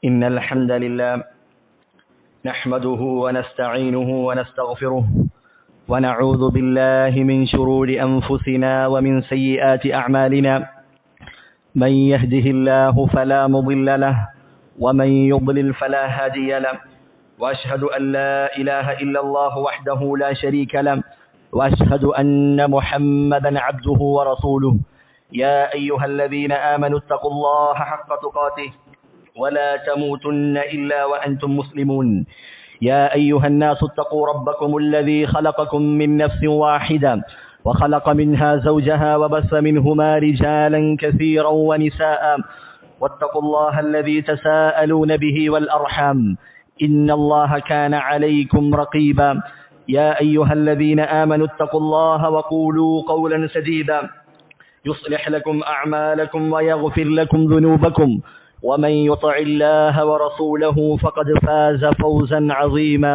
إن الحمد لله نحمده ونستعينه ونستغفره ونعوذ بالله من شرور أنفسنا ومن سيئات أعمالنا من يهده الله فلا مضل له ومن يضلل فلا هادي له وأشهد أن لا إله إلا الله وحده لا شريك له وأشهد أن محمدا عبده ورسوله يا أيها الذين آمنوا اتقوا الله حق تقاته ولا تموتن إلا وأنتم مسلمون يا أيها الناس اتقوا ربكم الذي خلقكم من نفس واحدة وخلق منها زوجها وبث منهما رجالا كثيرا ونساء واتقوا الله الذي تساءلون به والأرحام إن الله كان عليكم رقيبا يا أيها الذين آمنوا اتقوا الله وقولوا قولا سديدا يصلح لكم أعمالكم ويغفر لكم ذنوبكم ومن يطع الله ورسوله فقد فاز فوزا عظيما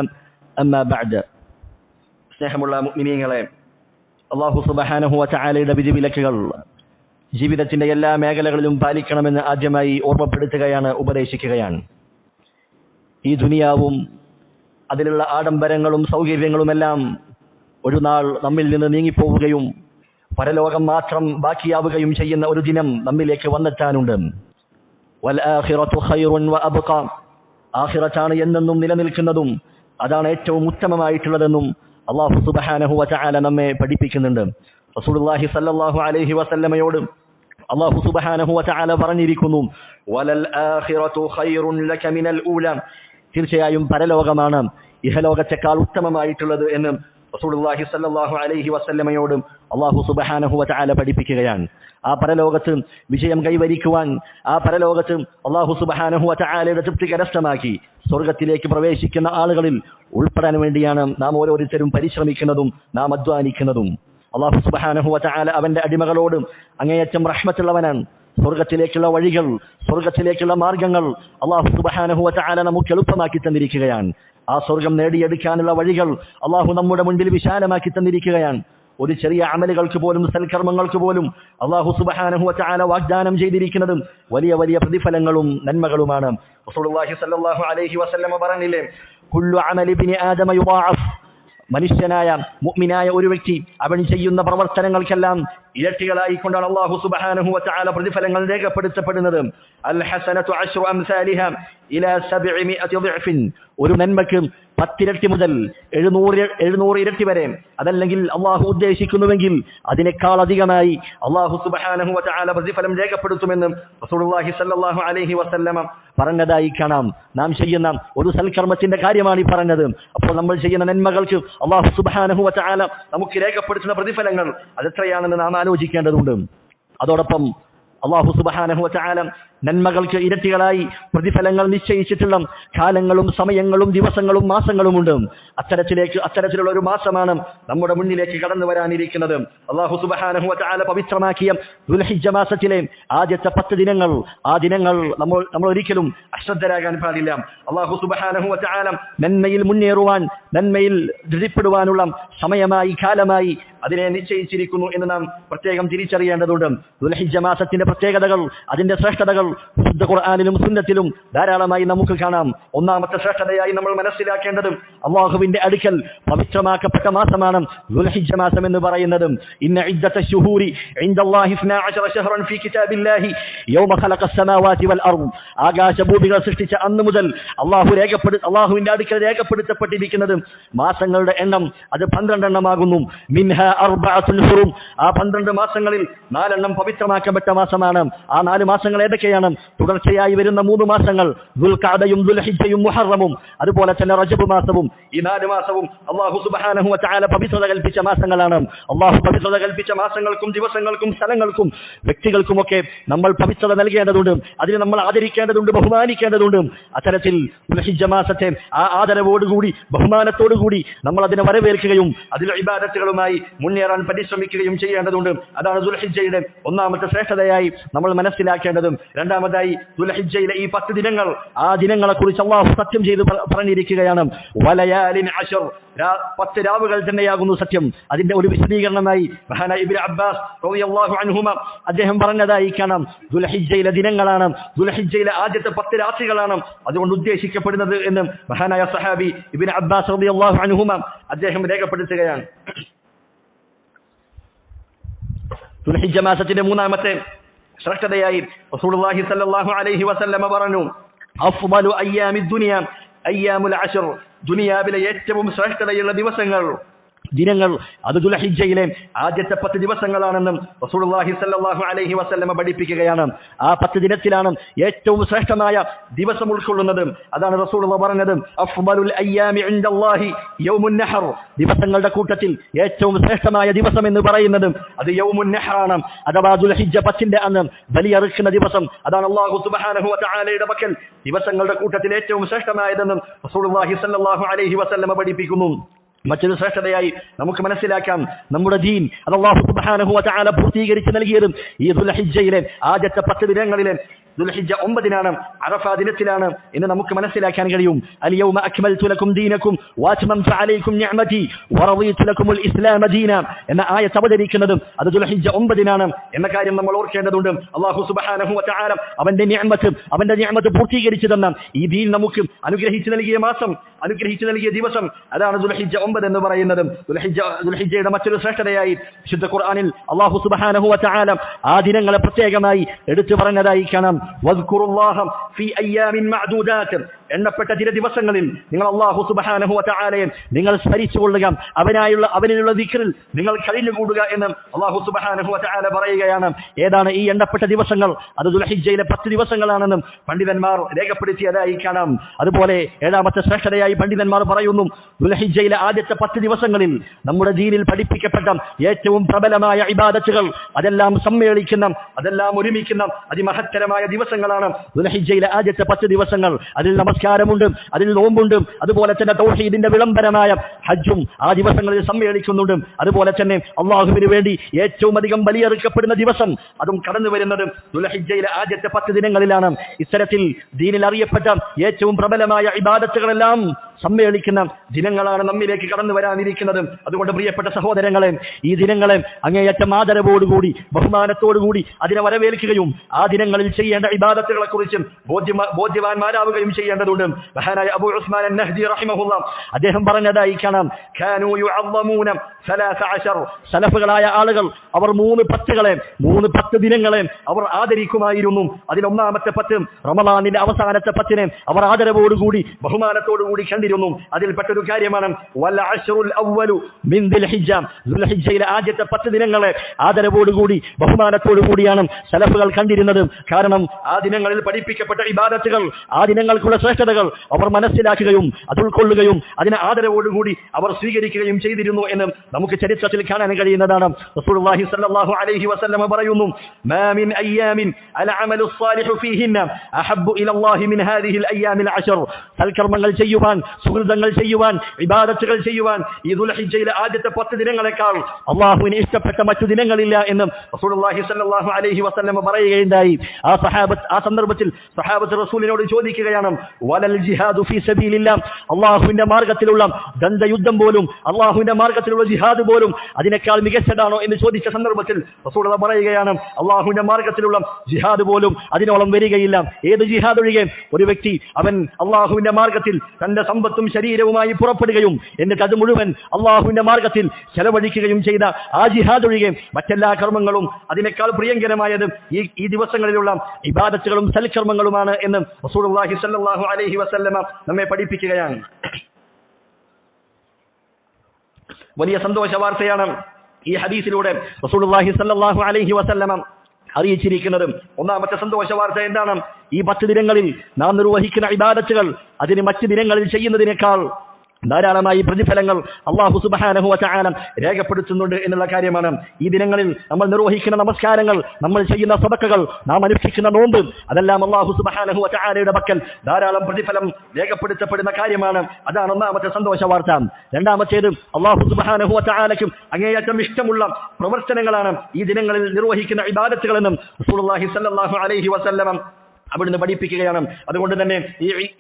أما بعد സ്നേഹമുള്ള മുഅ്മിനീങ്ങളെ, അല്ലാഹു സുബ്ഹാനഹു വ തആലയുടെ വിധിവിലക്കുകൾ ജീവിതത്തിന്റെ എല്ലാ മേഖലകളിലും പാലിക്കണമെന്ന് ആദ്യമായി ഓർമ്മപ്പെടുത്തുകയാണ്, ഉപദേശിക്കുകയാണ്. ഈ ദുനിയാവും അതിലുള്ള ആഡംബരങ്ങളും സൗകര്യങ്ങളുമെല്ലാം ഒരു നാൾ നമ്മിൽ നിന്ന് നീങ്ങിപ്പോവുകയും പരലോകം മാത്രം ബാക്കിയാവുകയും ചെയ്യുന്ന ഒരു ദിനം നമ്മിലേക്ക് വന്നെത്താനുണ്ട്. വൽആഖിറതു ഖൈറുൻ വഅബ്ഖാ, ആഖിറത്താണ് എന്നെന്നും നിലനിൽക്കുന്നതും അതാണ് ഏറ്റവും ഉത്തമമായിട്ടുള്ളതെന്നും അല്ലാഹു സുബ്ഹാനഹു വ തആല നമ്മെ പഠിപ്പിക്കുന്നുണ്ട്. റസൂലുള്ളാഹി സ്വല്ലല്ലാഹു അലൈഹി വസല്ലമയോട് അല്ലാഹു സുബ്ഹാനഹു വ തആല പറഞ്ഞിരിക്കുന്നു, വലൽ ആഖിറതു ഖൈറുൻ ലക മിനൽ ഊല, തീർച്ചയായും പരലോകമാണ് ഇഹലോകത്തെക്കാൾ ഉത്തമമായിട്ടുള്ളത് എന്ന് റസൂലുള്ളാഹി സ്വല്ലല്ലാഹു അലൈഹി വസല്ലമയോട് അല്ലാഹു സുബ്ഹാനഹു വ തആല പഠിപ്പിക്കുകയാണ്. ആ പരലോകത്ത് വിജയം കൈവരിക്കുവാൻ, ആ പരലോകത്ത് അല്ലാഹു സുബ്ഹാനഹു വ തആലയുടെ തൃപ്തി കരസ്ഥമാക്കി സ്വർഗത്തിലേക്ക് പ്രവേശിക്കുന്ന ആളുകളിൽ ഉൾപ്പെടാൻ വേണ്ടിയാണ് നാം ഓരോരുത്തരും പരിശ്രമിക്കുന്നതും നാം അധ്വാനിക്കുന്നതും. അല്ലാഹു സുബ്ഹാനഹു വ തആല അവന്റെ അടിമകളോട് അങ്ങേയറ്റം റഹ്മത്തുള്ളവനാണ്. സ്വർഗത്തിലേക്കുള്ള വഴികൾ, സ്വർഗത്തിലേക്കുള്ള മാർഗങ്ങൾ അല്ലാഹു സുബ്ഹാനഹു വ തആല നമുക്ക് എളുപ്പമാക്കി തന്നിരിക്കുകയാണ്. ആ സ്വർഗം നേടിയെടുക്കാനുള്ള വഴികൾ അല്ലാഹു നമ്മുടെ മുൻപിൽ വിശാലമാക്കി തന്നിരിക്കുകയാണ്. ഒരു ചെറിയ അമലുകൾക്ക് പോലും, സൽക്കർമ്മങ്ങൾക്ക് പോലും അല്ലാഹു സുബ്ഹാനഹു വ തആല വാഗ്ദാനം ചെയ്തിരിക്കുന്നതും വലിയ വലിയ പ്രതിഫലങ്ങളും നന്മകളുമാണ്. റസൂലുള്ളാഹി സ്വല്ലല്ലാഹു അലൈഹി വസല്ലം പറഞ്ഞില്ലേ, കുല്ലു അമലി ഇബ്നി ആദമ യുദാഅഫ്, മനുഷ്യനായ മുഅ്മിനായ ഒരു വ്യക്തി അവൻ ചെയ്യുന്ന പ്രവർത്തനങ്ങൾക്കെല്ലാം ഇരട്ടികളായിക്കൊണ്ടാണ് അല്ലാഹു സുബ്ഹാനഹു വ തആല പ്രതിഫലങ്ങൾ രേഖപ്പെടുത്തപ്പെടുന്നത്. അൽ ഹസനതു അശ്റു അംസാലിഹ ഇലാ 700 ضعف, ഒരു നന്മക്ക് 10 ഇരട്ടി മുതൽ 700 ഇരട്ടി വരെ, അതല്ലെങ്കിൽ അല്ലാഹു ഉദ്ദേശിക്കുന്നുവെങ്കിൽ അതിനേക്കാൾ അധികമായി അല്ലാഹു സുബ്ഹാനഹു വ തആല പ്രതിഫലം രേഖപ്പെടുത്തുമെന്ന് റസൂലുള്ളാഹി സ്വല്ലല്ലാഹു അലൈഹി വസല്ലം പറഞ്ഞതായി കാണാം. നാം ചെയ്യുന്ന ഒരു സൽക്കർമ്മത്തിന്റെ കാര്യമാണ് ഈ പറഞ്ഞത്. അപ്പോൾ നമ്മൾ ചെയ്യുന്ന നന്മകൾക്ക് അല്ലാഹു സുബ്ഹാനഹു വ തആല നമുക്ക് രേഖപ്പെടുത്തുന്ന പ്രതിഫലങ്ങൾ അതെത്രയാണെന്ന് നാം ആലോചിക്കേണ്ടതുണ്ട്. അതോടൊപ്പം അല്ലാഹു സുബ്ഹാനഹു വ തആല നന്മകൾക്ക് ഇരട്ടികളായി പ്രതിഫലങ്ങൾ നിശ്ചയിച്ചിട്ടുള്ള കാലങ്ങളും സമയങ്ങളും ദിവസങ്ങളും മാസങ്ങളുമുണ്ട്. അത്തരത്തിലുള്ള ഒരു മാസമാണ് നമ്മുടെ മുന്നിലേക്ക് കടന്നു വരാനിരിക്കുന്നത്. അല്ലാഹു സുബ്ഹാനഹു വ തആല പവിത്രമാക്കിയ ദുൽഹിജ്ജ മാസത്തിലെ ആദ്യത്തെ 10 ദിനങ്ങൾ, ആ ദിനങ്ങൾ നമ്മൾ ഒരിക്കലും അശ്രദ്ധരാകാൻ പാടില്ല. അല്ലാഹു സുബ്ഹാനഹു വ തആല നന്മയിൽ മുന്നേറുവാൻ, നന്മയിൽ ധൃതിപ്പെടുവാനുള്ള സമയമായി, കാലമായി അതിനെ നിശ്ചയിച്ചിരിക്കുന്നു എന്ന് നാം പ്രത്യേകം തിരിച്ചറിയേണ്ടതുണ്ട്. ദുൽഹിജ്ജ മാസത്തിന്റെ പ്രത്യേകതകൾ, അതിന്റെ ശ്രേഷ്ഠതകൾ വിശുദ്ധ ഖുർആനിലും സുന്നത്തിലും ധാരാളമായി നമുക്ക് കാണാം. ഒന്നാമത്തെ ശ്രേഷ്ഠതയായി നമ്മൾ മനസ്സിലാക്കേണ്ടത് അല്ലാഹുവിന്റെ അടുക്കൽ പവിത്രമാക്കപ്പെട്ട മാസമാണ് ദുൽഹിജ്ജ മാസം എന്ന് പറയുന്നത്. ഇന്ന ഇദ്ദത ശുഹൂരി ഇൻദല്ലാഹി 12 ശഹ്റൻ ഫീ കിതാബില്ലാഹി യൗമ ഖലഖസ് സമാവാതി വൽ അർദ്, ആകാശഭൂമികൾ സൃഷ്ടിച്ച അന്ന് മുതൽ അല്ലാഹുവിന്റെ അടുക്കൽ രേഖപ്പെടുത്തപ്പെട്ടിരിക്കുന്നത് മാസങ്ങളുടെ എണ്ണം അത് 12 എണ്ണമാകുന്നു. മിൻഹ അർബഅത്തുൻ ഹുറും, ആ 12 മാസങ്ങളിൽ 4 എണ്ണം പവിത്രമാക്കപ്പെട്ട മാസമാണ്. ആ 4 മാസങ്ങൾ ഏതൊക്കെയാണ്? തുടർച്ചയായി വരുന്ന 3 മാസങ്ങൾ ദുൽഖഅദയും ദുൽഹിജ്ജയും മുഹറമും, അതുപോലെ തന്നെ റജബ് മാസവും. ഈ 4 മാസവും അല്ലാഹു സുബ്ഹാനഹു വ തആല പവിത്രത കൽപ്പിച്ച മാസങ്ങളാണ്. അല്ലാഹു പവിത്രത കൽപ്പിച്ച മാസങ്ങൾക്കും ദിവസങ്ങൾക്കും സ്ഥലങ്ങൾക്കും വ്യക്തികൾക്കുമൊക്കെ നമ്മൾ പവിത്രത നൽകേണ്ടതുണ്ട്. അതിനെ നമ്മൾ ആദരിക്കേണ്ടതുണ്ട്, ബഹുമാനിക്കേണ്ടതുണ്ട്. അത്തരത്തിൽ ദുൽഹിജ്ജ മാസത്തെ ആ ആദരവോടുകൂടി, ബഹുമാനത്തോടുകൂടി നമ്മൾ അതിനെ വരവേൽക്കുകയും അതിൽ ഇബാദത്തുകളുമായി മുന്നേറാൻ പരിശ്രമിക്കുകയും ചെയ്യേണ്ടതുണ്ട്. അതാണ് ദുൽഹിജ്ജയുടെ ഒന്നാമത്തെ ശ്രേഷ്ഠതയായി നമ്മൾ മനസ്സിലാക്കേണ്ടതും. രണ്ടാമതായി ദുൽഹിജ്ജയിലെ ഈ 10 ദിനങ്ങൾ, ആ ദിനങ്ങളെ കുറിച്ച് അല്ലാഹു സത്യം ചെയ്ത് പറഞ്ഞിരിക്കുകയാണ്. വലയാലിൻ അശർ, 10 രാവുകൾ തന്നെയാകുന്നു സത്യം. അതിന്റെ ഒരു വിശദീകരണമായി മഹാനായ ഇബ്നു അബ്ബാസ് റളിയല്ലാഹു അൻഹുമ അദ്ദേഹം പറഞ്ഞതായി കാണാം, ദുൽഹിജ്ജയിലെ ദിനങ്ങളാണ്, ദുൽഹിജ്ജയിലെ ആദ്യത്തെ 10 രാത്രികളാണ് അതുകൊണ്ട് ഉദ്ദേശിക്കപ്പെടുന്നത് എന്ന് മഹാനായ സഹാബി ഇബ്നു അബ്ബാസ് റളിയല്ലാഹു അൻഹുമ അദ്ദേഹം രേഖപ്പെടുത്തുകയാണ്. ദുൽഹിജ്ജ മാസത്തിന്റെ 3ാമത്തെ ശ്രേഷ്ഠതയായി റസൂലുള്ളാഹി സ്വല്ലല്ലാഹു അലൈഹി വസല്ലമ പറഞ്ഞു, അഫ്ളു അയ്യാമിദ് ദുനിയ അയ്യാമുൽ അശ്ർ, ദുനിയാവിലെ ഏറ്റവും ശ്രേഷ്ഠതയുള്ള ദിനങ്ങൾ അത് ദുൽഹിജ്ജയിലെ ആദ്യത്തെ 10 ദിവസങ്ങളാണെന്നും റസൂലുള്ളാഹി സ്വല്ലല്ലാഹു അലൈഹി വസല്ലമ പഠിപ്പിക്കുകയാണ്. ആ 10 ദിനത്തിലാണ് ഏറ്റവും ശ്രേഷ്ഠമായ ദിവസം ഉൾക്കൊള്ളുന്നത്. അതാണ് റസൂലുള്ളാഹി പറഞ്ഞത്, അഫ്ളലുൽ അയ്യാമി ഇൻദല്ലാഹി യൗമുൻ നഹർ, ദിവസങ്ങളുടെ കൂട്ടത്തിൽ ഏറ്റവും ശ്രേഷ്ഠമായ ദിവസം എന്ന് പറയുന്നത് അത് യൗമുൻ നഹറാണ്. അഥവാ ദുൽഹിജ്ജ 10ന്റെ അന്ന് ബലിയറുക്കുന്ന ദിവസം. അതാണ് അല്ലാഹു സുബ്ഹാനഹു വ തആലയുടെ പക്കൽ ദിവസങ്ങളുടെ കൂട്ടത്തിൽ ഏറ്റവും ശ്രേഷ്ഠമായതെന്നും റസൂലുള്ളാഹി സ്വല്ലല്ലാഹു അലൈഹി വസല്ലമ പഠിപ്പിക്കുന്നു. മറ്റൊരു ശ്രേഷ്ഠതയായി നമുക്ക് മനസ്സിലാക്കാം, നമ്മുടെ ദീൻ അത് അല്ലാഹു സുബ്ഹാനഹു വ തആല പൂർത്തീകരിച്ച് നൽകിയതും ഈ ദുൽഹിജ്ജയിലെ ആദ്യത്തെ 10 ദിനങ്ങളിലെ ദുൽഹിജ്ജ 9-നാണ്, അറഫ ദിനത്തിലാണ് എന്ന് നമുക്ക് മനസ്സിലാക്കാൻ കഴിയും. അൽ യൗമ അക്മൽതു ലക്കും ദീനക്കും വഅത്മംതു അലൈക്കും നിഅമതി വറദീതു ലക്കുമുൽ ഇസ്ലാമ ദീന എന്ന ആയത്ത് അവതരിക്കുന്നതും അത് ദുൽഹിജ്ജ 9-നാണ് എന്ന കാര്യം നമ്മൾ ഓർക്കേണ്ടതുണ്ട്. അല്ലാഹു സുബ്ഹാനഹു വ തആല അവന്റെ നിഅമത്ത് പൂർത്തീകരിച്ചു തന്ന ഈ ദീൻ നമുക്ക് അനുഗ്രഹിച്ചു നൽകിയ മാസം, അനുഗ്രഹിച്ചു നൽകിയ ദിവസം അതാണ് ദുൽഹിജ്ജ 9 എന്ന് പറയുന്നത്. ദുൽഹിജ്ജയുടെ മറ്റൊരു ശ്രേഷ്ഠതയായി വിശുദ്ധ ഖുർആനിൽ അല്ലാഹു സുബ്ഹാനഹു വ തആല ആ ദിനങ്ങളെ പ്രത്യേകമായി എടുത്തു പറഞ്ഞതായി കാണാം. വദ്കുറുല്ലാഹ ഫീ അയ്യാമിൻ മഅദൂദാത്ത്, എണ്ണപ്പെട്ട ചില ദിവസങ്ങളിൽ നിങ്ങൾ അല്ലാഹു സുബ്ഹാനഹു വ തആലയെ നിങ്ങൾ സ്മരിച്ചുകൊള്ളുക, അവനിലുള്ള ദിക്റിൽ നിങ്ങൾ കഴിഞ്ഞുകൂടുക എന്ന് അല്ലാഹു സുബ്ഹാനഹു വ തആല പറയുകയാണ്. ഏതാണ് ഈ എണ്ണപ്പെട്ട ദിവസങ്ങൾ? അത് ദുൽഹിജ്ജയിലെ 10 ദിവസങ്ങളാണെന്നും പണ്ഡിതന്മാർ രേഖപ്പെടുത്തിയതായി കാണാം. അതുപോലെ 7ാമത്തെ ശ്രേഷ്ഠതയായി പണ്ഡിതന്മാർ പറയുന്നു, ദുൽഹിജ്ജയിലെ ആദ്യത്തെ 10 ദിവസങ്ങളിൽ നമ്മുടെ ദീനിൽ പഠിപ്പിക്കപ്പെട്ട ഏറ്റവും പ്രബലമായ ഇബാദത്തുകൾ അതെല്ലാം സമ്മേളിക്കുന്ന, അതെല്ലാം ഒരുമിക്കുന്ന അതിമഹത്തരമായ ദിവസങ്ങളാണ് ദുൽഹിജ്ജയിലെ ആദ്യത്തെ 10 ദിവസങ്ങൾ. അതിൽ നമസ്കാരമുണ്ട്, അതിൽ നോമ്പുണ്ട്, അതുപോലെ തന്നെ തൗഹീദിന്റെ വിളംബരമായ ഹജ്ജും ആ ദിവസങ്ങളിൽ സമ്മേളിക്കുന്നുണ്ട്. അതുപോലെ തന്നെ അള്ളാഹുവിന് വേണ്ടി ഏറ്റവും അധികം ബലിയറുക്കപ്പെടുന്ന ദിവസം അതും കടന്നു വരുന്നത് ദുൽഹിജ്ജയിലെ ആദ്യത്തെ 10 ദിനങ്ങളിലാണ്. ഇത്തരത്തിൽ ദീനിൽ അറിയപ്പെട്ട ഏറ്റവും പ്രബലമായ ഇബാദത്തുകളെല്ലാം സമ്മേളിക്കുന്ന ദിനങ്ങളാണ് നമ്മിലേക്ക് കടന്നു വരാനിരിക്കുന്നത്. അതുകൊണ്ട് പ്രിയപ്പെട്ട സഹോദരങ്ങളെ, ഈ ദിനങ്ങളെ അങ്ങേയറ്റം ആദരവോടുകൂടി ബഹുമാനത്തോടുകൂടി അതിനെ വരവേൽക്കുകയും ആ ദിനങ്ങളിൽ ചെയ്യേണ്ട ഇബാദത്തുകളെ കുറിച്ചും ബോധ്യവാന്മാരാവുകയും ചെയ്യേണ്ടതുണ്ട്. മഹാനായ അബൂ ഉസ്മാൻ അൻ-നഹ്ദി റഹിമഹുല്ലാഹ് അദ്ദേഹം പറഞ്ഞതായി കാണാം, കാനൂ യുഅള്ളമൂന 13 സലഫുകളായ ആളുകൾ അവർ 3 ദിനങ്ങളെ അവർ ആദരിക്കുമായിരുന്നു. അതിൽ 1ാമത്തെ 10 റമളാനിന്റെ അവസാനത്തെ 10-നെ അവർ ആദരവോടുകൂടി ബഹുമാനത്തോടുകൂടി കണ്ടിരുന്നു. അതിൽപ്പെട്ടൊരു കാര്യമാണ് വൽ അശ്റുൽ അവ്വലു മിൻ ദുൽഹിജ്ജ, ദുൽഹിജ്ജയിലെ ആദ്യത്തെ 10 ദിനങ്ങളെ ആദരവോടുകൂടി ബഹുമാനത്തോടുകൂടിയാണ് സലഫുകൾ കണ്ടിരുന്നത്. കാരണം ആ ദിനങ്ങളിൽ പഠിപ്പിക്കപ്പെട്ട ഇബാദത്തുകൾ, ആ ദിനങ്ങൾക്കുള്ള ശ്രേഷ്ഠതകൾ അവർ മനസ്സിലാക്കുകയും അത് ഉൾക്കൊള്ളുകയും അതിനെ ആദരവോടുകൂടി അവർ സ്വീകരിക്കുകയും ചെയ്തിരുന്നു എന്ന് നമുക്ക് ചരിത്രത്തിൽ കാണാൻ കഴിയുന്നതാണ്. റസൂലുള്ളാഹി സ്വല്ലല്ലാഹു അലൈഹി വസല്ലം പറയുന്നു, മാ മിൻ അയ്യാമിൻ അൽ അമലു സ്സാലിഹു ഫീഹിന്ന അഹബ്ബു ഇലല്ലാഹി മിൻ ഹാദിഹിൽ അയ്യാമിൽ അശ്ർ, സൽക്കർമ്മങ്ങൾ ചെയ്യുവാൻ, സുഹൃതങ്ങൾ ചെയ്യുവാൻ, ഇബാദത്തുകൾ ചെയ്യുവാൻ ഈ ദുൽഹിജ്ജയിലെ ആദ്യത്തെ 10 ദിനങ്ങളെക്കാൾ അല്ലാഹുവിന് ഇഷ്ടപ്പെട്ട മറ്റു ദിനങ്ങളില്ല എന്ന് റസൂലുള്ളാഹി സ്വല്ലല്ലാഹു അലൈഹി വസല്ലം പറയുകയുണ്ടായി. ആ സന്ദർഭത്തിൽ സഹാബത്ത് റസൂലിനോട് ചോദിക്കുകയാണ്, വലൽ ജിഹാദു ഫീ സബീലില്ലാഹ്, അല്ലാഹുവിന്റെ മാർഗ്ഗത്തിലുള്ള ദണ്ഡയുദ്ധം പോലും, അല്ലാഹുവിന്റെ മാർഗ്ഗത്തിലുള്ള ജിഹാദ് പോലും അതിനേക്കാൾ മികച്ചതാണോ എന്ന് ചോദിച്ച സന്ദർഭത്തിൽ റസൂൽ പറയുകയാണ്, അല്ലാഹുവിന്റെ മാർഗ്ഗത്തിലുള്ള ജിഹാദ് പോലും അതിനോളം വരികയില്ല. ഏത് ജിഹാദ് ഒഴികെ ഒരു വ്യക്തി അവൻ അല്ലാഹുവിന്റെ മാർഗ്ഗത്തിൽ തന്റെ സമ്പത്തും ശരീരവുമായി പുറപ്പെടുകയും എന്നിട്ട് അത് മുഴുവൻ അല്ലാഹുവിന്റെ മാർഗ്ഗത്തിൽ ചെലവഴിക്കുകയും ചെയ്ത ആ ജിഹാദ് ഒഴികെ മറ്റെല്ലാ കർമ്മങ്ങളും അതിനേക്കാൾ പ്രിയങ്കരമായത് ഈ ദിവസങ്ങളിലുള്ള ഇബാദത്തുകളും സൽക്കർമ്മങ്ങളുമാണ് എന്ന് റസൂലുള്ളാഹി സ്വല്ലല്ലാഹു അലൈഹി വസല്ലമ നമ്മെ പഠിപ്പിക്കുകയാണ്. വലിയ സന്തോഷ വാർത്തയാണ് ഈ ഹദീസിലൂടെ റസൂലുള്ളാഹി സ്വല്ലല്ലാഹു അലൈഹി വസല്ലമ അറിയിച്ചിരിക്കുന്നത്. 1ാമത്തെ സന്തോഷ വാർത്ത എന്താണ്? ഈ 10 ദിനങ്ങളിൽ നാം നിർവഹിക്കുന്ന ഇബാദത്തുകൾ അതിന് മറ്റു ദിനങ്ങളിൽ ചെയ്യുന്നതിനേക്കാൾ ധാരാളമായി പ്രതിഫലങ്ങൾ അല്ലാഹു സുബ്ഹാനഹു വ തആല രേഖപ്പെടുത്തുന്നുണ്ട് എന്നുള്ള കാര്യമാണ്. ഈ ദിനങ്ങളിൽ നമ്മൾ നിർവഹിക്കുന്ന നമസ്കാരങ്ങൾ, നമ്മൾ ചെയ്യുന്ന സദഖകൾ, നാം അനുഷ്ഠിക്കുന്ന നോമ്പ്, അതെല്ലാം അല്ലാഹു സുബ്ഹാനഹു വ തആലയുടെ പക്കൽ ധാരാളം പ്രതിഫലം രേഖപ്പെടുത്തപ്പെടുന്ന കാര്യമാണ്. അതാണ് 1ാമത്തെ സന്തോഷ വാർത്ത. 2ാമത്തേത് അല്ലാഹു സുബ്ഹാനഹു വ തആലയ്ക്കും അങ്ങേയറ്റം ഇഷ്ടമുള്ള പ്രവർത്തനങ്ങളാണ് ഈ ദിനങ്ങളിൽ നിർവഹിക്കുന്ന ഇബാദത്തുകളെന്നും റസൂലുള്ളാഹി സ്വല്ലല്ലാഹു അലൈഹി വസല്ലം അവിടുന്ന് പഠിപ്പിക്കുകയാണ്. അതുകൊണ്ട് തന്നെ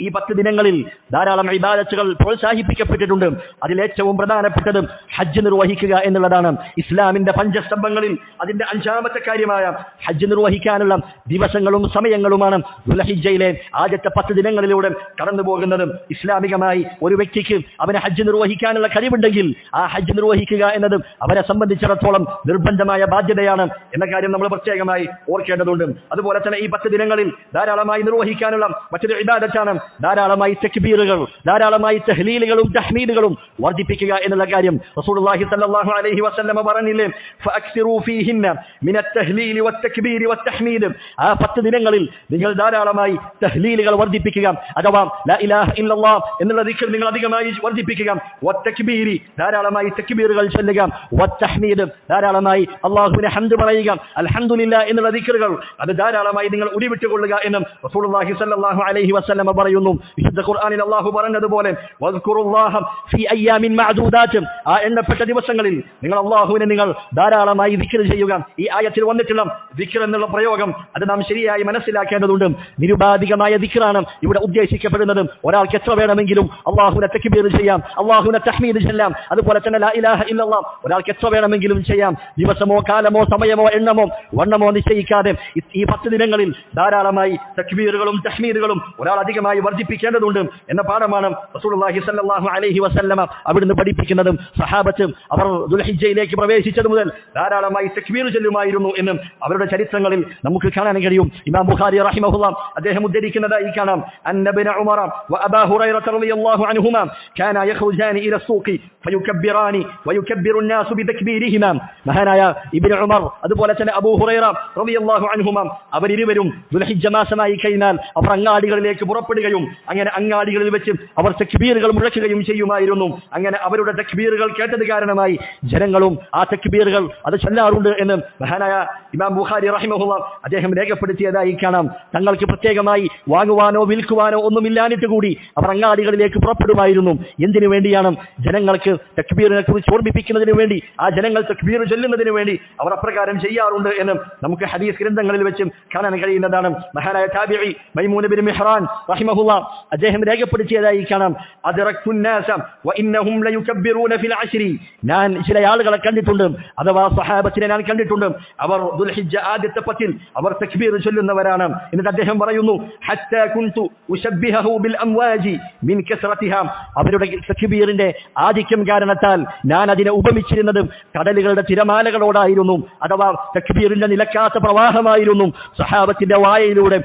ഈ 10 ദിനങ്ങളിൽ ധാരാളം ഇബാദത്തുകൾ പ്രോത്സാഹിപ്പിക്കപ്പെട്ടിട്ടുണ്ട്. അതിലേറ്റവും പ്രധാനപ്പെട്ടത് ഹജ്ജ് നിർവഹിക്കുക എന്നുള്ളതാണ്. ഇസ്ലാമിന്റെ പഞ്ചസ്തംഭങ്ങളിൽ അതിന്റെ 5ാമത്തെ കാര്യമായ ഹജ്ജ് നിർവഹിക്കാനുള്ള ദിവസങ്ങളും സമയങ്ങളുമാണ് ദുൽഹിജ്ജയിലെ ആദ്യത്തെ 10 ദിനങ്ങളിലൂടെ കടന്നു പോകുന്നത്. ഇസ്ലാമികമായി ഒരു വ്യക്തിക്ക് അവന് ഹജ്ജ് നിർവഹിക്കാനുള്ള കഴിവുണ്ടെങ്കിൽ ആ ഹജ്ജ് നിർവഹിക്കുക എന്നത് അവരെ സംബന്ധിച്ചിടത്തോളം നിർബന്ധമായ ബാധ്യതയാണ് എന്ന കാര്യം നമ്മൾ പ്രത്യേകമായി ഓർക്കേണ്ടതുണ്ട്. അതുപോലെ തന്നെ ഈ 10 ദിനങ്ങളിൽ ധാരാളമായി നിർവഹിക്കാനുള്ള മറ്റൊരു ഇബാദത്താണ് ധാരാളമായി തക്ബീറുകൾ, ധാരാളമായി തഹ്ലീലുകളും തഹ്മീദുകളും വർദ്ധിപ്പിക്കുക എന്നുള്ള കാര്യം. റസൂലുള്ളാഹി സ്വല്ലല്ലാഹു അലൈഹി വസല്ലം പറഞ്ഞില്ലേ, ഫഅക്സിറൂ ഫീഹിന്ന മിനത് തഹ്ലീലി വത്തക്ബീരി വത്തഹ്മീദ്. ആ 10 ദിനങ്ങളിൽ നിങ്ങൾ ധാരാളമായി തഹ്ലീലുകൾ വർദ്ധിപ്പിക്കുക, അഥവാ ലാ ഇലാഹ ഇല്ലല്ലാഹ് എന്നുള്ള ദിക്ർ നിങ്ങൾ അധികമായി വർദ്ധിപ്പിക്കുക, വത്തക്ബീരി ധാരാളമായി തക്ബീറുകൾ ചൊല്ലുക, വത്തഹ്മീദ് ധാരാളമായി അല്ലാഹുവിനെ ഹംദ് പറയുക, അൽഹംദുലില്ലാഹ് എന്നുള്ള ദിക്റുകൾ അത് ധാരാളമായി നിങ്ങൾ ഉരുവിട്ടുകൊള്ളുക എന്ന് റസൂലുള്ളാഹി സ്വല്ലല്ലാഹു അലൈഹി വസല്ലം പറയുന്നു. വിശുദ്ധ ഖുർആനിൽ അല്ലാഹു പറഞ്ഞതുപോലെ വദ്കുറുല്ലാഹ ഫീ അയ്യാമിൻ മഅദൂദാത്ത്, ആ എണ്ണപ്പെട്ട ദിവസങ്ങളിൽ നിങ്ങൾ അല്ലാഹുവിനെ നിങ്ങൾ ധാരാളമായി ദിക്ർ ചെയ്യുക. ഈ ആയത്തിൽ വന്നിട്ടുള്ള ദിക്ർ എന്നുള്ള പ്രയോഗം അത് നാം ശരിയായി മനസ്സിലാക്കേണ്ടതുണ്ട്. നിരുപാധികമായ ദിക്റാണ് ഇവിടെ ഉദ്ദേശിക്കപ്പെടുന്നത്. ഒരാൾക്ക് എത്ര വേണമെങ്കിലും അല്ലാഹുവിനെ തക്ബീർ ചെയ്യാം, അല്ലാഹുവിനെ തഹ്മീദ് ചെയ്യാം, അതുപോലെ തന്നെ ലാ ഇലാഹ ഇല്ലല്ലാഹ് ഒരാൾക്ക് എത്ര വേണമെങ്കിലും ചെയ്യാം. ദിവസമോ കാലമോ സമയമോ എണ്ണമോ വണ്ണമോ നിശ്ചയിക്കാതെ ഈ 10 ദിനങ്ങളിൽ ധാരാളമായി തക്ബീറുകളും തഹ്മീദുകളും ഒരാൾ അധികമായി വർദ്ധിപ്പിക്കേണ്ടതുണ്ട് എന്ന പാഠമാണ് റസൂലുള്ളാഹി സ്വല്ലല്ലാഹു അലൈഹി വസല്ലമ അവിടുന്ന് പഠിപ്പിക്കുന്നതും. സഹാബത്ത് അവർ ദുൽഹിജ്ജയിലേക്ക് പ്രവേശിച്ചത് മുതൽ ധാരാളമായി തക്ബീർ ചൊല്ലുമായിരുന്നു എന്നും അവരുടെ ചരിത്രങ്ങളിൽ നമുക്ക് കാണാൻ കഴിയും. ഇമാം ബുഖാരി റഹിമഹുല്ലാഹ് അദ്ദേഹം ഉദ്ധരിക്കുന്നതായി കാണാം, അന്നബിന ഉമറ വഅബാ ഹുറൈറ റളിയല്ലാഹു അൻഹുമാ കാന യഖ്റുജാനി ഇല സൂഖി ഫയുകബ്ബിറാനി വയുകബ്ബിറു الناس ബിതക്ബീരിഹിമാ. മഹാനായ ഇബ്നു ഉമർ അതുപോലെ തന്നെ അബൂ ഹുറൈറ റളിയല്ലാഹു അൻഹുമാ അവരിരുവരും ദുൽഹിജ്ജ മാസമായി കഴിഞ്ഞാൽ അവർ അങ്ങാടികളിലേക്ക് പുറപ്പെടുകയും അങ്ങനെ അങ്ങാടികളിൽ വെച്ച് അവർ തക്ബീറുകൾ മുഴക്കുകയും ചെയ്യുമായിരുന്നു. അങ്ങനെ അവരുടെ തക്ബീറുകൾ കേട്ടത് കാരണമായി ജനങ്ങളും ആ തക്ബീറുകൾ അത് ചൊല്ലാറുണ്ട് എന്ന് മഹാനായ ഇമാം ബുഖാരി റഹിമഹുല്ലാഹ് അദ്ദേഹം രേഖപ്പെടുത്തിയതായി കാണാം. തങ്ങൾക്ക് പ്രത്യേകമായി വാങ്ങുവാനോ വിൽക്കുവാനോ ഒന്നുമില്ലാനിട്ട് കൂടി അവർ അങ്ങാടികളിലേക്ക് പുറപ്പെടുമായിരുന്നു. എന്തിനു വേണ്ടിയാണ്? ജനങ്ങൾക്ക് തക്ബീറിനെ കുറിച്ച് ഓർമ്മിപ്പിക്കുന്നതിന് വേണ്ടി, ആ ജനങ്ങൾ തക്ബീർ ചൊല്ലുന്നതിന് വേണ്ടി അവർ അപ്രകാരം ചെയ്യാറുണ്ട് എന്ന് നമുക്ക് ഹദീസ് ഗ്രന്ഥങ്ങളിൽ വെച്ച് കാണാൻ കഴിയുന്നതാണ്. മഹാനായ താബിഈ മൈമൂൻ ഇബ്നു മിഹ്റാൻ റഹിമഹുല്ലാഹ് അദ്ദേഹം രേഖപ്പെടുത്തിയതായി കാണാം, അദ്റക്തുൻ നാസ വഇന്നഹും ലയുകബ്ബിറൂന ഫിൽ അശ്രി. ഞാൻ ചില ആളുകളെ കണ്ടിട്ടുണ്ട്, അഥവാ സ്വഹാബത്തിനെ ഞാൻ കണ്ടിട്ടുണ്ട്, അവർ ദുൽഹിജ്ജ ആദ്യത്തെ 10 അവർ തക്ബീർ ചൊല്ലുന്നവരാണ്. എന്നിട്ട് അദ്ദേഹം പറയുന്നു, ഹത്താ കുൻതു ഉശബ്ബിഹു ബിൽ അംവാജി മിൻ കസ്റതിഹാ. അവരുടെ തക്ബീറിന്റെ ആധിക്യം കാരണത്താൽ ഞാൻ അതിനെ ഉപമിച്ചിരുന്നത് കടലുകളുടെ തിരമാലകളോടായിരുന്നു, അഥവാ തക്ബീറിന്റെ നിലക്കാത്ത പ്രവാഹമായിരുന്നു സഹാബത്തിന്റെ വായയിലൂടെ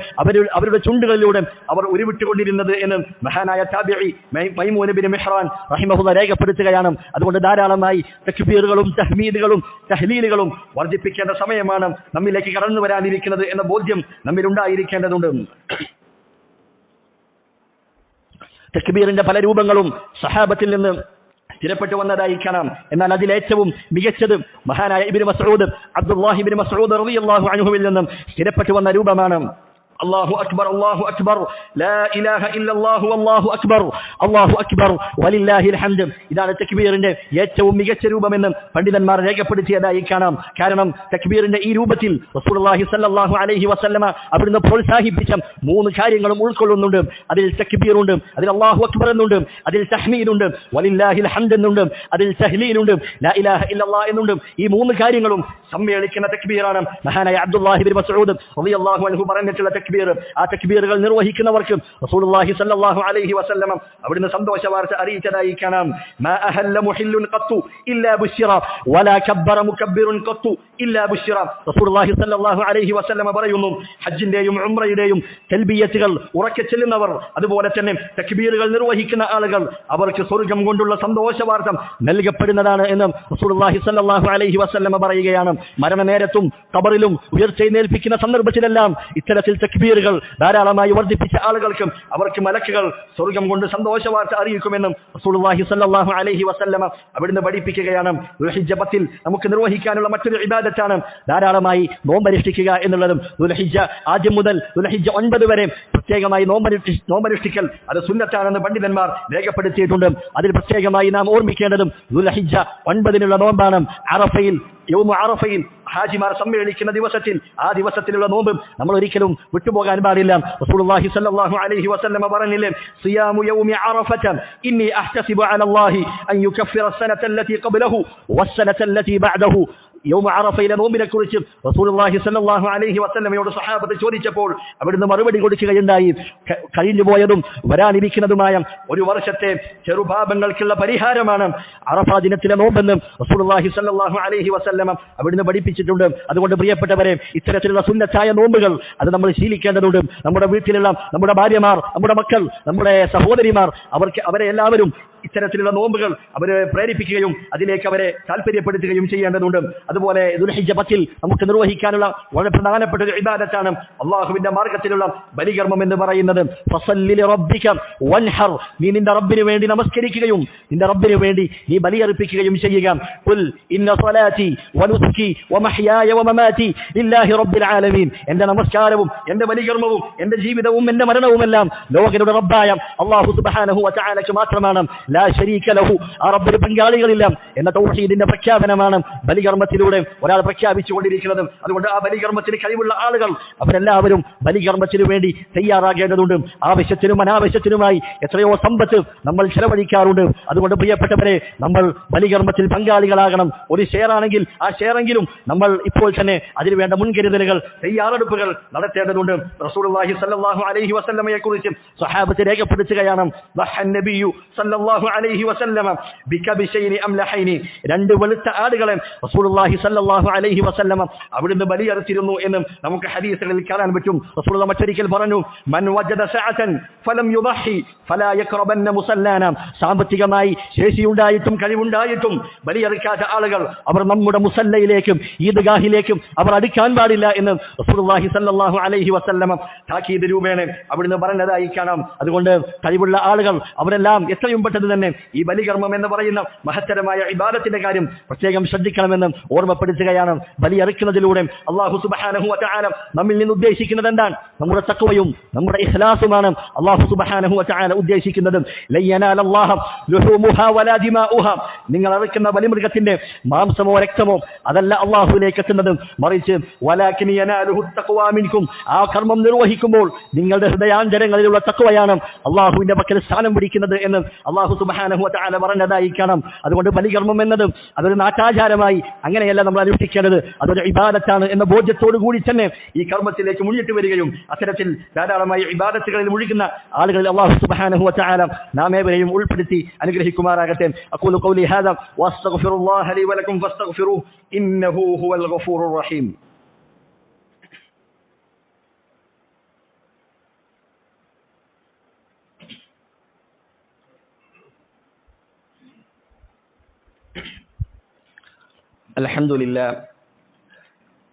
അവരുടെ ചുണ്ടുകളിലൂടെ അവർ ഉരുവിട്ടുകൊണ്ടിരുന്നത് എന്ന് മഹാനായ താബിഈ മൈമൂൻ ഇബ്നു മിഹ്റാൻ റഹിമഹുല്ലാഹ് രേഖപ്പെടുത്തുകയാണ്. അതുകൊണ്ട് ധാരാളമായി തക്ബീറുകളും തഹ്മീദുകളും തഹ്ലീലുകളും വർദ്ധിപ്പിക്കേണ്ട സമയമാണ് നമ്മിലേക്ക് കടന്നു വരാനിരിക്കുന്നത് എന്ന ബോധ്യം നമ്മിൽ ഉണ്ടായിരിക്കേണ്ടതുണ്ട്. തക്ബീറിന്റെ പല രൂപങ്ങളും സഹാബത്തിൽ നിന്ന് സ്ഥിരപ്പെട്ടു വന്നതായി കാണാം. എന്നാൽ അതിലേറ്റവും മികച്ചത് മഹാനായ ഇബ്നു മസ്ഊദ് അബ്ദുല്ലാഹി ഇബ്നു മസ്ഊദ് റളിയല്ലാഹു അൻഹുവിൽ നിന്നും സ്ഥിരപ്പെട്ടു വന്ന രൂപമാണ് അല്ലാഹു അക്ബർ അല്ലാഹു അക്ബർ ലാ ഇലാഹ ഇല്ലല്ലാഹു വല്ലാഹു അക്ബർ അല്ലാഹു അക്ബർ വലില്ലാഹിൽ ഹംദ്. ഇതാണ് തക്ബീറിന്റെ ഏറ്റവും മികച്ച രൂപമെന്ന് പണ്ഡിതന്മാർ രേഖപ്പെടുത്തിയതായി കാണാം. കാരണം തക്ബീറിന്റെ ഈ രൂപത്തിൽ റസൂലുള്ളാഹി സ്വല്ലല്ലാഹു അലൈഹി വസല്ലമ അവിടുന്ന് പ്രോത്സാഹിപ്പിച്ച 3 കാര്യങ്ങളും ഉൾക്കൊള്ളുന്നുണ്ട്. അതിൽ തക്ബീറുണ്ട്, അതിൽ അല്ലാഹു അക്ബർ എന്നുണ്ട്, അതിൽ തഹ്മീദുണ്ട്, വലില്ലാഹിൽ ഹംദ് എന്നുണ്ട്, അതിൽ തഹ്ലീലുണ്ട്, ലാ ഇലാഹ ഇല്ലല്ലാഹ് എന്നുണ്ട്. ഈ 3 കാര്യങ്ങളും സമ്മേളിക്കുന്ന തക്ബീറാണ് മഹാനായ അബ്ദുല്ലാഹി ഇബ്നു മസ്ഊദ് റളിയല്ലാഹു അൻഹു പറഞ്ഞിട്ടുള്ള തക്ബീർ. ആ തക്ബീറുകൾ നിർവഹിക്കുന്നവർക്ക് റസൂലുള്ളാഹി സ്വല്ലല്ലാഹു അലൈഹി വസല്ലം അവിടുന്ന് സന്തോഷ വാർത്ത അറിയിച്ചതായി കാണാം. മാ അഹല്ല മുഹില്ലുൻ ഖത്തു ഇല്ലാ ബുശ്റ വലാ കബ്ബറ മുകബ്ബിറുൻ ഖത്തു ഇല്ലാ ബുശ്റ. റസൂലുള്ളാഹി സ്വല്ലല്ലാഹു അലൈഹി വസല്ലം പറയുന്നു, ഹജ്ജിന്റെയും ഉംറയുടെയും തൽബിയത്തുകൾ ഉറക്കെ ചെല്ലുന്നവർ, അതുപോലെ തന്നെ തക്ബീറുകൾ നിർവഹിക്കുന്ന ആളുകൾ, അവർക്ക് സ്വർഗ്ഗം കൊണ്ടുള്ള സന്തോഷ വാർത്ത നൽകപ്പെടുന്നതാണ് എന്ന് റസൂലുള്ളാഹി സ്വല്ലല്ലാഹു അലൈഹി വസല്ലം പറയുകയാണ്. മരണനേരത്തും ഖബറിലും ഉയർത്തെഴുന്നേൽപ്പിക്കുന്ന സന്ദർഭത്തിലെല്ലാം ഇത്തരത്തിൽ തക്ബീറുകൾ ധാരാളമായി വർദ്ധിപ്പിച്ച ആളുകൾക്കും അവർക്ക് മലക്കുകൾ സ്വർഗ്ഗം കൊണ്ട് സന്തോഷ വാർത്ത അറിയിക്കുമെന്നും റസൂലുള്ളാഹി സ്വല്ലല്ലാഹു അലൈഹി വസല്ലം അവിടുന്ന് പഠിപ്പിക്കുകയാണ്. ദുൽഹിജ്ജ 10 നമുക്ക് നിർവഹിക്കാനുള്ള മറ്റൊരു ഇബാദത്താണ് ധാരാളമായി നോമ്പനുഷ്ഠിക്കുക എന്നുള്ളതും. ദുൽഹിജ്ജ ആദ്യം മുതൽ ദുൽഹിജ്ജ 9 വരെ പ്രത്യേകമായി നോമ്പനുഷ്ഠിക്കൽ അത് സുന്നത്താണെന്ന് പണ്ഡിതന്മാർ രേഖപ്പെടുത്തിയിട്ടുണ്ട്. അതിൽ പ്രത്യേകമായി നാം ഓർമ്മിക്കേണ്ടതും ദുൽഹിജ്ജ 9 നോമ്പാണ്. അറഫയിൽ യൗമ അറഫയിൽ ഹാജിമാർ സമ്മേളിക്കുന്ന ദിവസത്തിൽ ആ ദിവസത്തിലുള്ള നോമ്പ് നമ്മൾ ഒരിക്കലും വിട്ടുപോകാൻ പാടില്ല. റസൂലുള്ളാഹി സ്വല്ലല്ലാഹു അലൈഹി വസല്ലം പറഞ്ഞില്ലേ, സിയാമു യൗമി അറഫത ഇന്നി അഹ്തസിബു അലല്ലാഹി അൻ യുകഫിറ അസ്സനത അല്ലതി ഖബ്ലഹു വസ്സനത അല്ലതി ബഅദഹു. യൗമ അറഫയിലെ നോമ്പിനെ കുറിച്ച് റസൂലുള്ളാഹി സ്വല്ലല്ലാഹു അലൈഹി വസല്ലമയോട് സ്വഹാബത്ത് ചോദിച്ചപ്പോൾ അവിടുന്ന് മറുപടി കൊടുക്കുകയുണ്ടായി, കഴിഞ്ഞു പോയതും വരാനിരിക്കുന്നതുമായ ഒരു വർഷത്തെ ചെറുപാപങ്ങൾക്കുള്ള പരിഹാരമാണ് അറഫ ദിനത്തിലെ നോമ്പെന്ന് റസൂലുള്ളാഹി സ്വല്ലല്ലാഹു അലൈഹി വസല്ലമ അവിടുന്ന് പഠിപ്പിച്ചിട്ടുണ്ട്. അതുകൊണ്ട് പ്രിയപ്പെട്ടവരെ, ഇത്തരത്തിലുള്ള സുന്നത്തായ നോമ്പുകൾ അത് നമ്മൾ ശീലിക്കേണ്ടതുണ്ട്. നമ്മുടെ വീട്ടിലുള്ള നമ്മുടെ ഭാര്യമാർ, നമ്മുടെ മക്കൾ, നമ്മുടെ സഹോദരിമാർ, അവരെ എല്ലാവരും ഇത്തരത്തിലുള്ള നോമ്പുകൾ അവരെ പ്രേരിപ്പിക്കുകയും അതിലേക്ക് അവരെ താല്പര്യപ്പെടുത്തുകയും ചെയ്യേണ്ടതുണ്ട്. അതുപോലെ ദുൽഹിജ്ജ 10 നമുക്ക് നിർവഹിക്കാനുള്ള വളരെ പ്രധാനപ്പെട്ട ഒരു ഇബാദത്താണ് അള്ളാഹുവിന്റെ മാർഗത്തിലുള്ള ബലികർമ്മം എന്ന് പറയുന്നത്. ഫസല്ലി ലിറബ്ബിക വൻഹർ, നീ നിന്റെ റബ്ബിന് വേണ്ടി നമസ്കരിക്കുകയും നിന്റെ റബ്ബിന് വേണ്ടി നീ ബലിയർപ്പിക്കുകയും ചെയ്യുക. ഖുൽ ഇന്ന സ്വലാത്തി വനുസ്കി വമഹ്യായ വമമാതി ലില്ലാഹി റബ്ബിൽ ആലമീൻ, എന്റെ നമസ്കാരവും എന്റെ ബലികർമ്മവും എന്റെ ജീവിതവും എന്റെ മരണവുമെല്ലാം ലോകരുടെ റബ്ബായ അല്ലാഹു സുബ്ഹാനഹു വ തആലയ്ക്ക് മാത്രമാണ്. ലാ ശരീക ലഹു, ആ റബ്ബിന് പങ്കാളികളില്ല എന്ന തൗഹീദിന്റെ പ്രഖ്യാപനമാണ് ബലികർമ്മത്തിലൂടെ ഒരാൾ പ്രഖ്യാപിച്ചുകൊണ്ടിരിക്കുന്നത്. അതുകൊണ്ട് ആ ബലികർമ്മത്തിന് കഴിവുള്ള ആളുകൾ അവരെല്ലാവരും ബലികർമ്മത്തിനു വേണ്ടി തയ്യാറാകേണ്ടതുണ്ട്. ആവശ്യത്തിനും അനാവശ്യത്തിനുമായി എത്രയോ സമ്പത്ത് നമ്മൾ ചെലവഴിക്കാറുണ്ട്. അതുകൊണ്ട് പ്രിയപ്പെട്ടവരെ, നമ്മൾ ബലികർമ്മത്തിൽ പങ്കാളികളാകണം. ഒരു ഷെയറാണെങ്കിൽ ആ ഷെയറെങ്കിലും നമ്മൾ ഇപ്പോൾ തന്നെ അതിനുവേണ്ട മുൻകരുതലുകൾ, തയ്യാറെടുപ്പുകൾ നടത്തേണ്ടതുണ്ട്. റസൂലുള്ളാഹി സ്വല്ലല്ലാഹു അലൈഹി വസല്ലമയെ കുറിച്ച് സ്വഹാബത്ത് രേഖപ്പെടുത്തുകയാണ്, നബിയു സ്വല്ലല്ലാഹു അലൈഹി വസല്ലമ ബികബിശൈനി അംലഹൈനി, 2 വെളുത്ത ആടുകളെ റസൂലുള്ളാഹി സ്വല്ലല്ലാഹു അലൈഹി വസല്ലമ അവിടുന്ന് ബലിയർപ്പിച്ചിരുന്നു എന്ന് നമുക്ക് ഹദീസുകളിൽ കാണാൻ പറ്റും. റസൂലുള്ളാഹി മറ്റൊരിക്കൽ പറഞ്ഞു, മൻ വജദ സഅതൻ ഫലം യുദഹി ഫലാ യഖറബന്ന മുസല്ലാന, സാമ്പത്തികമായി ശേഷിയുണ്ടായിട്ടും കഴിവുണ്ടായിട്ടും ബലിയർക്കാത്ത ആളുകൾ അവർ നമ്മുടെ മുസല്ലയിലേക്കും ഈദ്ഗാഹിലേക്കും അവർ അടുക്കാൻ പാടില്ല എന്ന് റസൂലുള്ളാഹി സ്വല്ലല്ലാഹു അലൈഹി വസല്ലമ താക്കീത് രൂപേണ അവിടുന്ന് പറഞ്ഞതായി കാണാം. അതുകൊണ്ട് കഴിവുള്ള ആളുകൾ അവരെല്ലാം എത്രയും പെട്ടെന്ന് തന്നെ ഈ ബലികർമ്മം എന്ന് പറയുന്ന മഹത്തരമായ ഇബാദത്തിന്റെ കാര്യം പ്രത്യേകം ശ്രദ്ധിക്കണമെന്ന് ഓർമ്മപ്പെടുത്തുകയാണ്. ബലിയറുക്കുന്നതിലൂടെ അല്ലാഹു സുബ്ഹാനഹു വ തആല നമ്മിൽ നിന്ന് ഉദ്ദേശിക്കുന്നത് എന്താണ്? നമ്മുടെ തഖ്വയും നമ്മുടെ ഇഖ്ലാസുമാണ് അല്ലാഹു സുബ്ഹാനഹു വ തആല ഉദ്ദേശിക്കുന്നത്. ലയനാലല്ലാഹ ലുഹൂമുഹാ വലാ ദിമാഉഹാ, നിങ്ങൾ അറുക്കുന്ന ബലിമൃഗത്തിന്റെ മാംസമോ രക്തമോ അതല്ല അല്ലാഹുവിലേക്ക് എത്തുന്നത്, മറിച്ച് വലാകിൻ യനാലുഹു തഖ്വാ മിൻകും, ആ കർമ്മം നിർവഹിക്കുമ്പോൾ നിങ്ങളുടെ ഹൃദയാന്തരങ്ങളിലുള്ള തഖ്വയാണ് അല്ലാഹുവിന്റെ പക്കൽ സ്ഥാനം പിടിക്കുന്നത് എന്ന് അല്ലാഹു സുബ്ഹാനഹു വ തആല പറഞ്ഞതായി കാണാം. അതുകൊണ്ട് ബലികർമ്മം എന്നത് അതൊരു നാട്ടാചാരമായി അങ്ങനെയല്ല നമ്മൾ അനുഷ്ഠിക്കേണ്ടത്, അതൊരു ഇബാദത്താണ് എന്ന ബോധ്യത്തോടു കൂടി തന്നെ ഈ കർമ്മത്തിലേക്ക് മുന്നിട്ട് വരികയും അത്തരത്തിൽ ധാരാളമായി ഇബാദത്തുകളിൽ മുഴുകുന്ന ആളുകളിൽ അല്ലാഹു സുബ്ഹാനഹു വ തആല നാം ഏവരെയും ഉൾപ്പെടുത്തി അനുഗ്രഹിക്കുമാറാകട്ടെ. അഖൂലു ഖൗലി ഹാദാ വഅസ്തഗ്ഫിറുല്ലാഹ ലി വലക്കും ഫസ്തഗ്ഫിറൂഹു ഇന്നഹു ഹുവൽ ഗഫൂറുർ റഹീം. അൽഹംദുലില്ലാ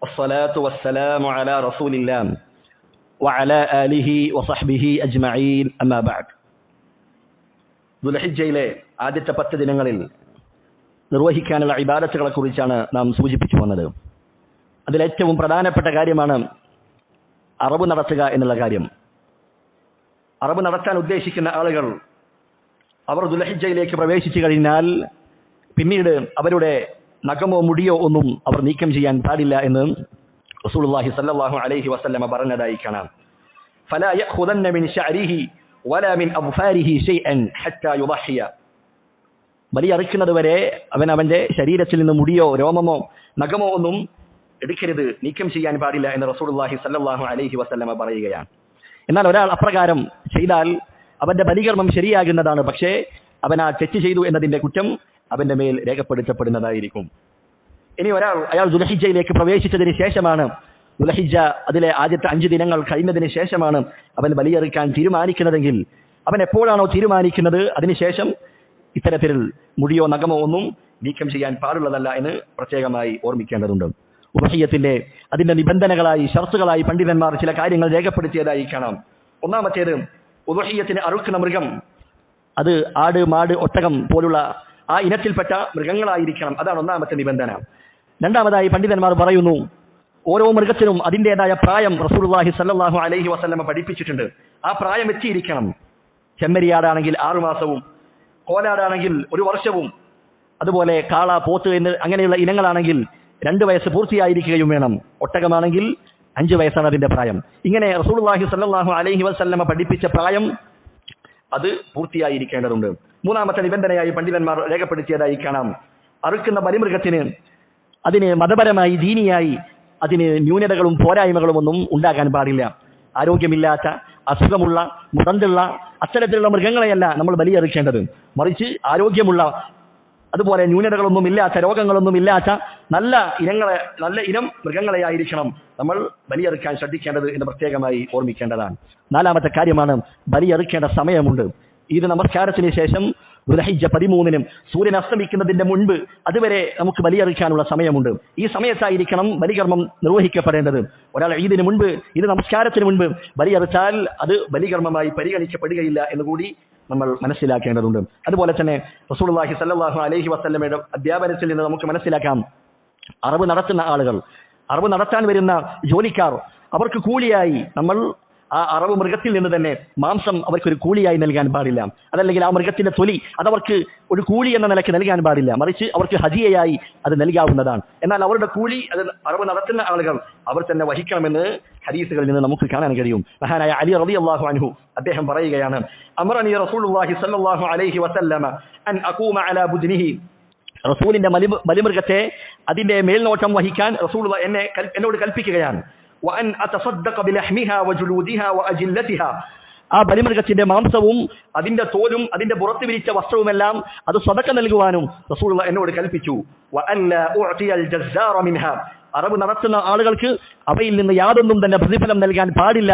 വസ്സലാത്തു വസ്സലാമു അലാ റസൂലില്ലാ വഅലാ ആലിഹി വസഹ്ബിഹി അജ്മഈൻ, അമ്മാ ബഅദ്. ദുൽഹിജ്ജയിലെ ആദ്യത്തെ 10 ദിനങ്ങളിൽ നിർവഹിക്കാനുള്ള ഇബാദത്തുകളെ കുറിച്ചാണ് നാം സൂചിപ്പിച്ചു വന്നത്. അതിലേറ്റവും പ്രധാനപ്പെട്ട കാര്യമാണ് അറബ് നടത്തുക എന്നുള്ള കാര്യം. അറബ് നടത്താൻ ഉദ്ദേശിക്കുന്ന ആളുകൾ അവർ ദുൽഹിജ്ജയിലേക്ക് പ്രവേശിച്ചു കഴിഞ്ഞാൽ പിന്നീട് അവരുടെ നഖമോ മുടിയോ ഒന്നും അവർ നീക്കം ചെയ്യാൻ പാടില്ല എന്ന് റസൂലുള്ളാഹി സ്വല്ലല്ലാഹു അലൈഹി വസല്ലമ പറഞ്ഞതായി കാണാം. ഫലാ യഖുദന്ന മിൻ ശഅരിഹി വലാ മിൻ അബ്ഫാരിഹി ശൈഅൻ ഹത്താ യുദഹിയ, ബലിയറുക്കുന്നത് വരെ അവന്റെ ശരീരത്തിൽ നിന്ന് മുടിയോ രോമമോ നഖമോ ഒന്നും എടുക്കരുത്, നീക്കം ചെയ്യാൻ പാടില്ല എന്ന് റസൂലുള്ളാഹി സ്വല്ലല്ലാഹു അലൈഹി വസല്ലമ പറയുകയാണ്. എന്നാൽ ഒരാൾ അപ്രകാരം ചെയ്താൽ അവന്റെ ബലികർമ്മം ശരിയാകുന്നതാണ്, പക്ഷേ അവൻ ആ തെറ്റ് ചെയ്തു എന്നതിന്റെ കുറ്റം അവന്റെ മേൽ രേഖപ്പെടുത്തപ്പെടുന്നതായിരിക്കും. ഇനി അയാൾ ദുൽഹിജ്ജയിലേക്ക് പ്രവേശിച്ചതിന് ശേഷമാണ്, ദുൽഹിജ്ജ അതിലെ ആദ്യത്തെ 5 ദിനങ്ങൾ കഴിഞ്ഞതിന് ശേഷമാണ് അവൻ ബലിയറുക്കാൻ തീരുമാനിക്കുന്നതെങ്കിൽ അവൻ എപ്പോഴാണോ തീരുമാനിക്കുന്നത് അതിനുശേഷം ഇത്തരത്തിൽ മുടിയോ നഖമോ ഒന്നും നീക്കം ചെയ്യാൻ പാടുള്ളതല്ല എന്ന് പ്രത്യേകമായി ഓർമ്മിക്കേണ്ടതുണ്ട്. ഉദ്ഹിയ്യത്തിന്റെ അതിന്റെ നിബന്ധനകളായി ഷർത്തുകളായി പണ്ഡിതന്മാർ ചില കാര്യങ്ങൾ രേഖപ്പെടുത്തിയതായി കാണാം. ഒന്നാമത്തേത്, ഉദ്ഹിയ്യത്തിന് അറുക്കുന്ന മൃഗം അത് ആട്, മാട്, ഒട്ടകം പോലുള്ള ആ ഇനത്തിൽപ്പെട്ട മൃഗങ്ങളായിരിക്കണം. അതാണ് ഒന്നാമത്തെ നിബന്ധന. രണ്ടാമതായി പണ്ഡിതന്മാർ പറയുന്നു, ഓരോ മൃഗത്തിനും അതിൻ്റെതായ പ്രായം റസൂലുള്ളാഹി സ്വല്ലല്ലാഹു അലൈഹി വസല്ലമ പഠിപ്പിച്ചിട്ടുണ്ട്. ആ പ്രായം എത്തിയിരിക്കണം. ചെമ്മരിയാടാണെങ്കിൽ 6 മാസവും, കോലാടാണെങ്കിൽ 1 വർഷവും, അതുപോലെ കാള, പോത്ത് അങ്ങനെയുള്ള ഇനങ്ങളാണെങ്കിൽ 2 വയസ്സ് പൂർത്തിയായിരിക്കുകയും വേണം. ഒട്ടകമാണെങ്കിൽ 5 വയസ്സാണ് അതിന്റെ പ്രായം. ഇങ്ങനെ റസൂലുള്ളാഹി സ്വല്ലല്ലാഹു അലൈഹി വസല്ലമ പഠിപ്പിച്ച പ്രായം അത് പൂർത്തിയായിരിക്കേണ്ടതുണ്ട്. 3ാമത്തെ നിബന്ധനയായി പണ്ഡിതന്മാർ രേഖപ്പെടുത്തിയതായി കാണാം, അറുക്കുന്ന ബലിമൃഗത്തിന് അതിന് മതപരമായി ദീനിയായി അതിന് ന്യൂനതകളും പോരായ്മകളും ഒന്നും ഉണ്ടാകാൻ പാടില്ല. ആരോഗ്യമില്ലാത്ത, അസുഖമുള്ള, മുടന്തുള്ള അത്തരത്തിലുള്ള മൃഗങ്ങളെയല്ല നമ്മൾ ബലിയറുക്കേണ്ടത്. മറിച്ച് ആരോഗ്യമുള്ള, അതുപോലെ ന്യൂനതകളൊന്നും ഇല്ലാത്ത, രോഗങ്ങളൊന്നും ഇല്ലാത്ത നല്ല ഇനം മൃഗങ്ങളെയായിരിക്കണം നമ്മൾ ബലിയറുക്കാൻ ശ്രദ്ധിക്കേണ്ടത് എന്ന് പ്രത്യേകമായി ഓർമ്മിക്കേണ്ടതാണ്. 4ാമത്തെ കാര്യമാണ് ബലിയറുക്കേണ്ട സമയമുണ്ട്. ഈദ് നമസ്കാരത്തിന് ശേഷം ദുൽഹിജ്ജ 13-നും സൂര്യൻ അസ്തമിക്കുന്നതിന്റെ മുൻപ് അതുവരെ നമുക്ക് ബലിയറുക്കാനുള്ള സമയമുണ്ട്. ഈ സമയത്തായിരിക്കണം ബലികർമ്മം നിർവഹിക്കപ്പെടേണ്ടത്. ഒരാൾ ഈദിന് മുൻപ്, ഈദ് നമസ്കാരത്തിന് മുൻപ് ബലിയറുത്താൽ അത് ബലികർമ്മമായി പരിഗണിക്കപ്പെടുകയില്ല എന്നുകൂടി നമ്മൾ മനസ്സിലാക്കേണ്ടതുണ്ട്. അതുപോലെ തന്നെ റസൂലുള്ളാഹി സ്വല്ലല്ലാഹു അലൈഹി വസല്ലമയുടെ അധ്യാപനത്തിൽ നിന്ന് നമുക്ക് മനസ്സിലാക്കാം, അറവ് നടത്തുന്ന ആളുകൾ, അറവ് നടത്താൻ വരുന്ന ജോലിക്കാർ, അവർക്ക് കൂലിയായി നമ്മൾ ആ അറവ് മൃഗത്തിൽ നിന്ന് തന്നെ മാംസം അവർക്കൊരു കൂലിയായി നൽകാൻ പാടില്ല. അതല്ലെങ്കിൽ ആ മൃഗത്തിന്റെ തൊലി അതവർക്ക് ഒരു കൂലി എന്ന നിലയ്ക്ക് നൽകാൻ പാടില്ല. മറിച്ച് അവർക്ക് ഹദിയയായി അത് നൽകാവുന്നതാണ്. എന്നാൽ അവരുടെ കൂലി അത് അറവ് നടത്തുന്ന ആളുകൾ അവർ തന്നെ വഹിക്കണമെന്ന് ഹദീസുകളിൽ നിന്ന് നമുക്ക് കാണാൻ കഴിയും. മഹാനായ അലി റളിയല്ലാഹു അൻഹു അദ്ദേഹം പറയുകയാണ്, അമറനി റസൂലുള്ളാഹി സ്വല്ലല്ലാഹു അലൈഹി വസല്ലമ അൻ അഖൂമ അലാ ബുദ്നിഹി, റസൂലിന്റെ ബലിമൃഗത്തെ അതിന്റെ മേൽനോട്ടം വഹിക്കാൻ റസൂൽ എന്നോട് കൽപ്പിക്കുകയാണ്. وأن أتصدق بلحمها وجلودها وأجلتها, ആ ബലിമൃഗത്തിന്റെ മാംസവും അതിന്റെ തോലും അതിന്റെ പുറത്ത് വിരിച്ച വസ്ത്രവുമെല്ലാം അത് സദഖ നൽകുവാനും റസൂലുള്ളാഹി എന്നോട് കൽപ്പിച്ചു. وألا أعطي الجزار منها, അറവ് നടത്തുന്ന ആളുകൾക്ക് അവയിൽ നിന്ന് യാതൊന്നും തന്നെ പ്രതിഫലം നൽകാൻ പാടില്ല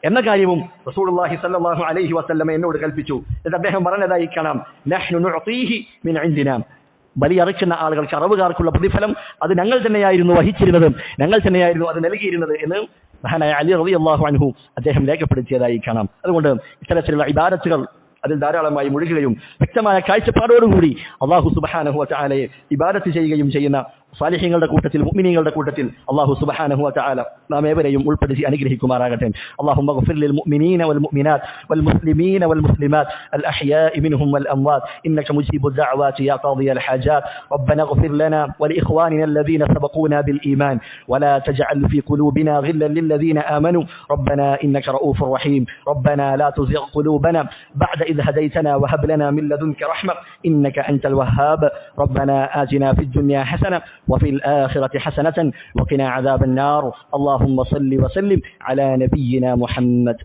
എന്ന കാര്യവും റസൂലുള്ളാഹി സ്വല്ലല്ലാഹു അലൈഹി വസല്ലം എന്നോട് കൽപ്പിച്ചു. എന്നിട്ട് അദ്ദേഹം പറഞ്ഞതായി കാണാം, നഹ്നു നുഅതീഹി മിൻ ഇൻദിനാ, ബലി അറുക്കുന്ന ആളുകൾക്ക്, അറവുകാർക്കുള്ള പ്രതിഫലം അത് ഞങ്ങൾ തന്നെയായിരുന്നു വഹിച്ചിരുന്നത്, ഞങ്ങൾ തന്നെയായിരുന്നു അത് നൽകിയിരുന്നത് എന്ന് മഹാനായ അലി റളിയല്ലാഹു അൻഹു അദ്ദേഹം രേഖപ്പെടുത്തിയതായി കാണാം. അതുകൊണ്ട് ഇത്തരത്തിലുള്ള ഇബാദത്തുകൾ അതിൽ ധാരാളമായി മുഴുകുകയും വ്യക്തമായ കാഴ്ചപ്പാടോടുകൂടി അല്ലാഹു സുബ്ഹാനഹു വ തആലയെ ഇബാദത്ത് ചെയ്യുകയും ചെയ്യുന്ന സാലിഹീങ്ങളുടെ കൂട്ടത്തിൽ, മുഅ്മിനീങ്ങളുടെ കൂട്ടത്തിൽ അല്ലാഹു സുബ്ഹാനഹു വ തആല നാം ഏവരെയും ഉൾപ്പെടുത്തി അനുഗ്രഹിക്കുമാറാകട്ടെ. അല്ലാഹുമ്മ ഗ്ഫിർ ലിൽ മുഅ്മിനീന വൽ മുഅ്മിനാത്ത് വൽ മുസ്ലിമീന വൽ മുസ്ലിമാത്ത് അൽ അഹ്യാഇ മിൻഹും വൽ അംവാത്ത് ഇന്നക മുജീബു ദഅവാതി യാ ഖാദിയൽ ഹാജാത്ത്. റബ്ബന ഗ്ഫിർ ലനാ വലി ഇഖ്വാനിന الذين سبقونا بالإيمان ولا تجعل في قلوبنا غلا للذين آمنوا ربنا إنك رؤوف رحيم. ربنا لا تزغ قلوبنا بعد إذ هديتنا وهب لنا من لدنك رحمة إنك أنت الوهاب. ربنا آتنا في الدنيا حسنة وفي الآخرة حسنة وقنا عذاب النار. اللهم صل وسلم على نبينا محمد.